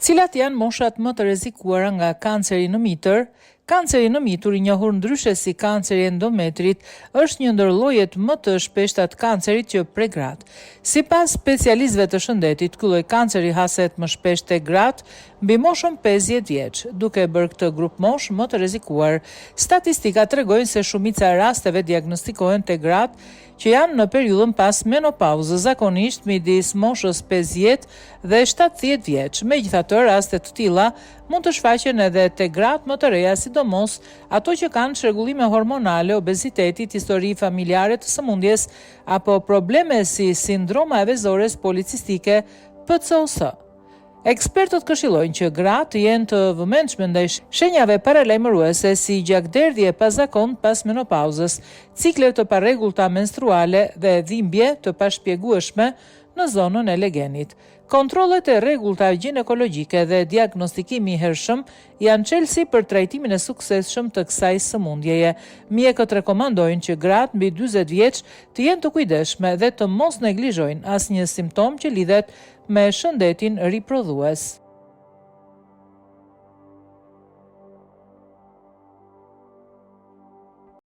Cilat janë moshat më të rrezikuara nga kanceri në mitër? Kanceri në mitur, i njohur ndryshe si kanceri endometrit, është një ndër llojet më të shpeshta të kancerit që prek gratë. Sipas specialistëve të shëndetit, ky lloj kanceri haset më shpesh tek gratë mbi moshën 50 vjeç, duke bërë këtë grup moshë më të rrezikuar. Statistikat tregojnë se shumica e rasteve diagnostikohen tek gratë që janë në periudhën pas menopauzës, zakonisht midis moshës 50 dhe 70 vjeç. Megjithatë, raste të tilla mund të shfaqen edhe tek gratë më të reja, sidomos ato që kanë çrregullime hormonale, obezitetit, histori familjare të sëmundjes apo probleme si sindroma e vezores policistike, PCOS. Ekspertët këshillojnë që gratë jenë të vëmendshme ndaj shenjave paralajmëruese si gjakderdhje pa zakon pas menopauzës, cikle të parregullta menstruale dhe dhimbje të pashpjegueshme në zonën e legenit. Kontrollet e rregullta ginekologjike dhe diagnostikimi i hershëm janë çelësi për trajtimin e suksesshëm të kësaj sëmundjeje. Mjekët rekomandojnë që gratë mbi 40 vjeç të jenë të kujdesshme dhe të mos neglizhojnë asnjë simptom që lidhet me shëndetin riprodhues.